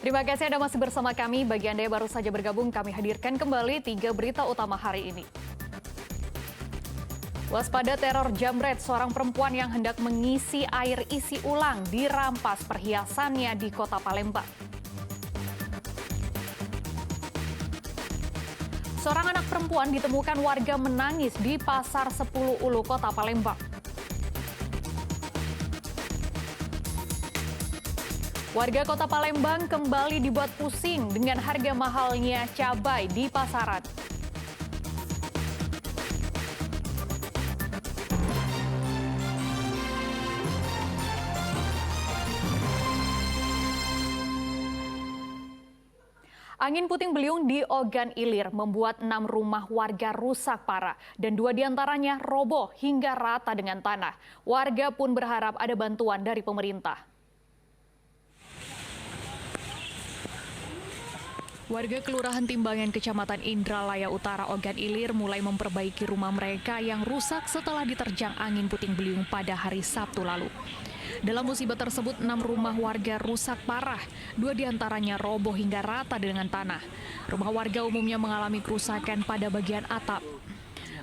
Terima kasih Anda masih bersama kami. Bagi Anda yang baru saja bergabung, kami hadirkan kembali 3 berita utama hari ini. Waspada teror jambret, seorang perempuan yang hendak mengisi air isi ulang dirampas perhiasannya di kota Palembang. Seorang anak perempuan ditemukan warga menangis di Pasar 10 Ulu, kota Palembang. Warga kota Palembang kembali dibuat pusing dengan harga mahalnya cabai di pasaran. Angin puting beliung di Ogan Ilir membuat 6 rumah warga rusak parah dan 2 diantaranya roboh hingga rata dengan tanah. Warga pun berharap ada bantuan dari pemerintah. Warga Kelurahan Timbangan, Kecamatan Indralaya Utara, Ogan Ilir mulai memperbaiki rumah mereka yang rusak setelah diterjang angin puting beliung pada hari Sabtu lalu. Dalam musibah tersebut, 6 rumah warga rusak parah, 2 diantaranya roboh hingga rata dengan tanah. Rumah warga umumnya mengalami kerusakan pada bagian atap.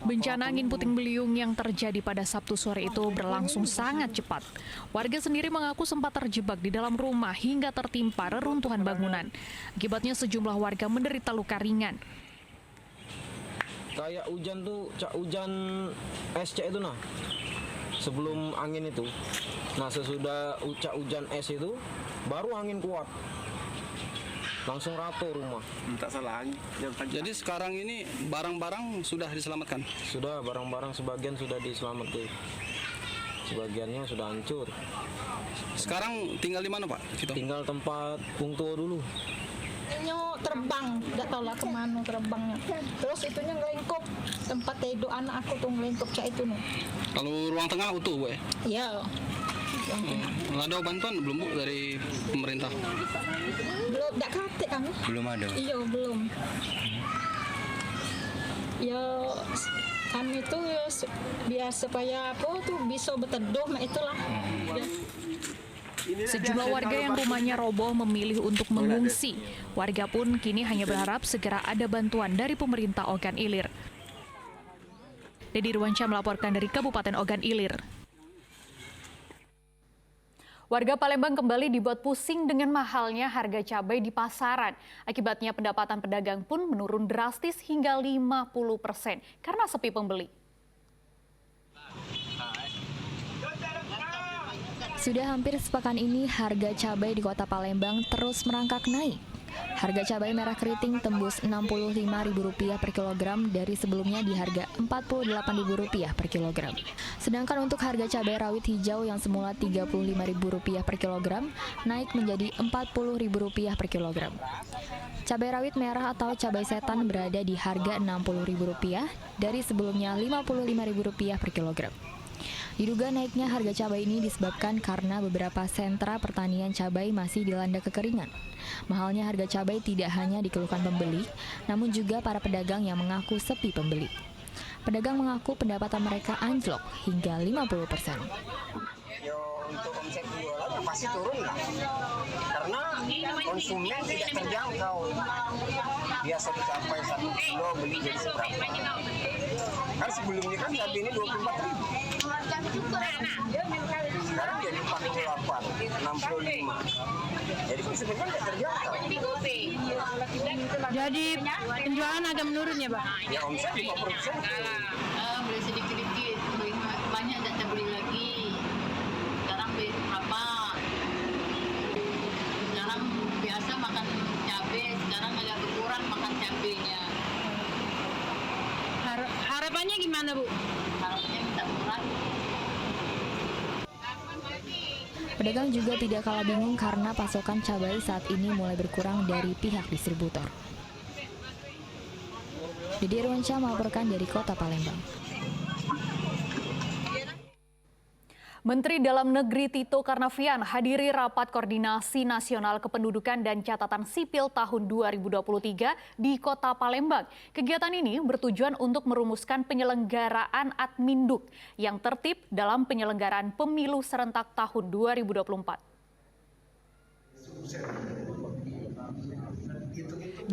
Bencana angin puting beliung yang terjadi pada Sabtu sore itu berlangsung sangat cepat. Warga sendiri mengaku sempat terjebak di dalam rumah hingga tertimpa reruntuhan bangunan. Akibatnya sejumlah warga menderita luka ringan. Kayak hujan tuh, hujan SC itu nah. Sebelum angin itu. Nah, sesudah hujan es itu baru angin kuat. Langsung rata rumah. Tak salah. Jadi sekarang ini barang-barang sudah diselamatkan? Sudah, barang-barang sebagian sudah diselamatkan. Sebagiannya sudah hancur. Sekarang tinggal di mana, Pak? Tinggal tempat Pungto dulu. Terbang, nggak tahu lah kemana terbangnya. Terus itunya ngelingkup, tempat tidur anak aku tuh ngelingkup cak itu nih. Kalau ruang tengah utuh, Bu ya? Iya. Ada bantuan belum, Bu, dari pemerintah? Belum, nggak kate kan? Belum ada. Iya, belum. Ya, kami tuh ya, biar supaya apa tuh bisa berteduh, nah itulah. Ya. Sejumlah warga yang rumahnya roboh memilih untuk mengungsi. Warga pun kini hanya berharap segera ada bantuan dari pemerintah Ogan Ilir. Dedi Ruansyah melaporkan dari Kabupaten Ogan Ilir. Warga Palembang kembali dibuat pusing dengan mahalnya harga cabai di pasaran. Akibatnya pendapatan pedagang pun menurun drastis hingga 50% karena sepi pembeli. Sudah hampir sepekan ini harga cabai di kota Palembang terus merangkak naik. Harga cabai merah keriting tembus Rp65.000 per kilogram dari sebelumnya di harga Rp48.000 per kilogram. Sedangkan untuk harga cabai rawit hijau yang semula Rp35.000 per kilogram naik menjadi Rp40.000 per kilogram. Cabai rawit merah atau cabai setan berada di harga Rp60.000 dari sebelumnya Rp55.000 per kilogram. Diduga naiknya harga cabai ini disebabkan karena beberapa sentra pertanian cabai masih dilanda kekeringan. Mahalnya harga cabai tidak hanya dikeluhkan pembeli, namun juga para pedagang yang mengaku sepi pembeli. Pedagang mengaku pendapatan mereka anjlok hingga 50%. Untuk omset jualan pasti turun lah, karena konsumen tidak terjangkau. Biasa dicapai 1 kilo beli jadi seberapa. Kan sebelumnya kan cabai ini 24.000. Sekarang jadi 48, 65. Jadi konsumen kan tidak terjangkau. Jadi penjualan agak menurun ya, Pak? Ya omset 50%. Beli sedikit-sedikit, banyak tidak beli lagi. Sekarang beli berapa? Sekarang biasa makan cabai, sekarang agak berkurang makan cabainya. Harapannya gimana, Bu? Harapnya minta murah. Pedagang juga tidak kalah bingung karena pasokan cabai saat ini mulai berkurang dari pihak distributor. Dedi Ruansyah melaporkan dari Kota Palembang. Menteri Dalam Negeri Tito Karnavian hadiri rapat koordinasi nasional kependudukan dan catatan sipil tahun 2023 di Kota Palembang. Kegiatan ini bertujuan untuk merumuskan penyelenggaraan Adminduk yang tertib dalam penyelenggaraan pemilu serentak tahun 2024.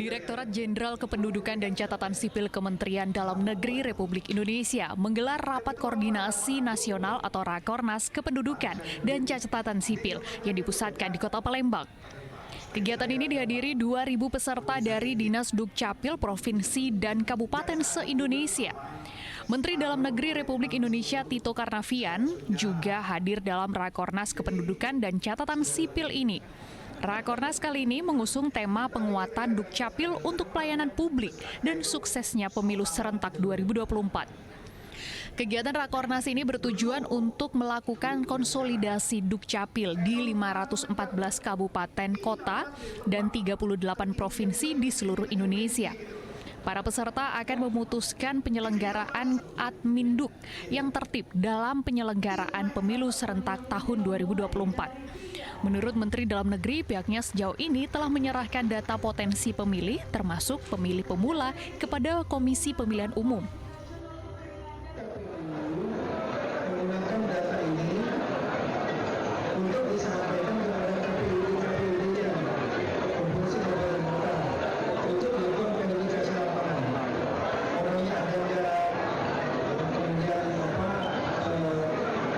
Direktorat Jenderal Kependudukan dan Catatan Sipil Kementerian Dalam Negeri Republik Indonesia menggelar rapat koordinasi nasional atau Rakornas Kependudukan dan Catatan Sipil yang dipusatkan di Kota Palembang. Kegiatan ini dihadiri 2.000 peserta dari Dinas Dukcapil Provinsi dan Kabupaten se-Indonesia. Menteri Dalam Negeri Republik Indonesia Tito Karnavian juga hadir dalam Rakornas Kependudukan dan Catatan Sipil ini. Rakornas kali ini mengusung tema penguatan Dukcapil untuk pelayanan publik dan suksesnya pemilu serentak 2024. Kegiatan Rakornas ini bertujuan untuk melakukan konsolidasi Dukcapil di 514 kabupaten kota dan 38 provinsi di seluruh Indonesia. Para peserta akan memutuskan penyelenggaraan Adminduk yang tertib dalam penyelenggaraan pemilu serentak tahun 2024. Menurut Menteri Dalam Negeri, pihaknya sejauh ini telah menyerahkan data potensi pemilih, termasuk pemilih pemula, kepada Komisi Pemilihan Umum. Menggunakan data ini untuk disampaikan kepada KPU-KPU yang berfungsi sebagai lembaga untuk melakukan verifikasi lapangan. Orangnya ada nggak, kemudian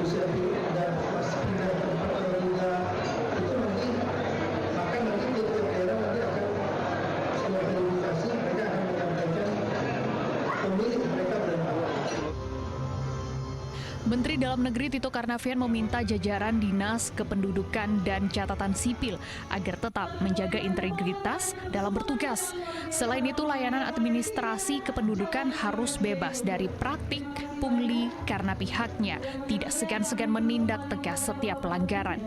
usia dan masih pindah tempat atau tidak, itu nanti maka nanti di tiap daerah nanti akan setelah verifikasi mereka akan menyampaikan pemilih mereka berapa. Menteri Dalam Negeri Tito Karnavian meminta jajaran Dinas Kependudukan dan Catatan Sipil agar tetap menjaga integritas dalam bertugas. Selain itu, layanan administrasi kependudukan harus bebas dari praktik pungli karena pihaknya tidak segan-segan menindak tegas setiap pelanggaran.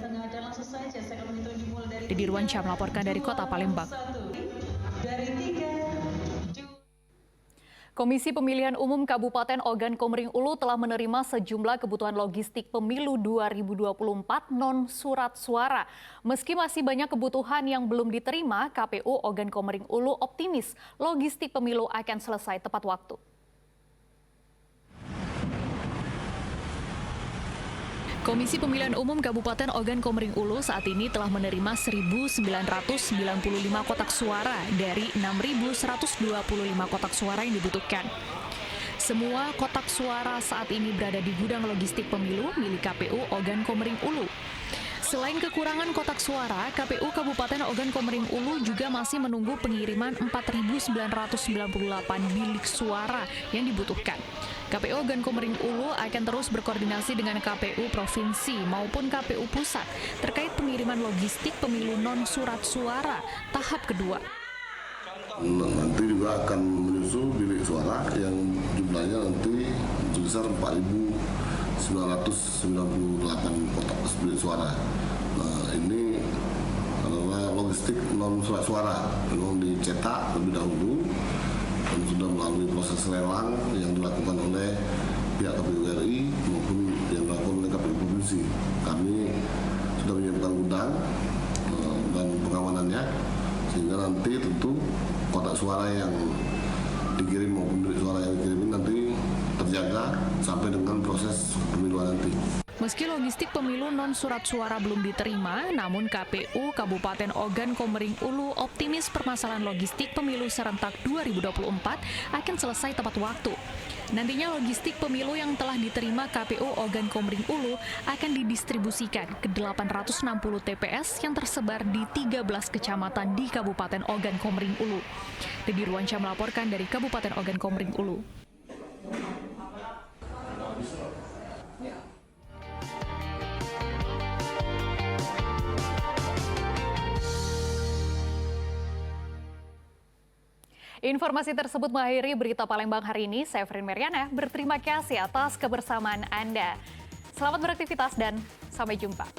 Dedi Ruansyah melaporkan dari Kota Palembang. Komisi Pemilihan Umum Kabupaten Ogan Komering Ulu telah menerima sejumlah kebutuhan logistik pemilu 2024 non-surat suara. Meski masih banyak kebutuhan yang belum diterima, KPU Ogan Komering Ulu optimis logistik pemilu akan selesai tepat waktu. Komisi Pemilihan Umum Kabupaten Ogan Komering Ulu saat ini telah menerima 1.995 kotak suara dari 6.125 kotak suara yang dibutuhkan. Semua kotak suara saat ini berada di gudang logistik pemilu milik KPU Ogan Komering Ulu. Selain kekurangan kotak suara, KPU Kabupaten Ogan Komering Ulu juga masih menunggu pengiriman 4.998 bilik suara yang dibutuhkan. KPU Ogan Komering Ulu akan terus berkoordinasi dengan KPU Provinsi maupun KPU Pusat terkait pengiriman logistik pemilu non-surat suara tahap kedua. Nanti juga akan menyusul bilik suara yang jumlahnya nanti sebesar 4.998 kotak bilik suara. Nah, ini adalah logistik non-surat suara yang dicetak lebih dahulu dan sudah melalui proses lelang yang dilakukan oleh pihak KPU RI maupun yang dilakukan oleh KPU Provinsi. Kami sudah menyiapkan gudang dan pengamanannya sehingga nanti tentu kotak suara yang dikirim maupun bilik suara yang dikirim nanti terjaga sampai dengan proses pemiluan nanti. Meski logistik pemilu non-surat suara belum diterima, namun KPU Kabupaten Ogan Komering Ulu optimis permasalahan logistik pemilu serentak 2024 akan selesai tepat waktu. Nantinya logistik pemilu yang telah diterima KPU Ogan Komering Ulu akan didistribusikan ke 860 TPS yang tersebar di 13 kecamatan di Kabupaten Ogan Komering Ulu. Dedi Ruansyah melaporkan dari Kabupaten Ogan Komering Ulu. Informasi tersebut mengakhiri berita Palembang hari ini. Saya Frin Meriana, berterima kasih atas kebersamaan Anda. Selamat beraktivitas dan sampai jumpa.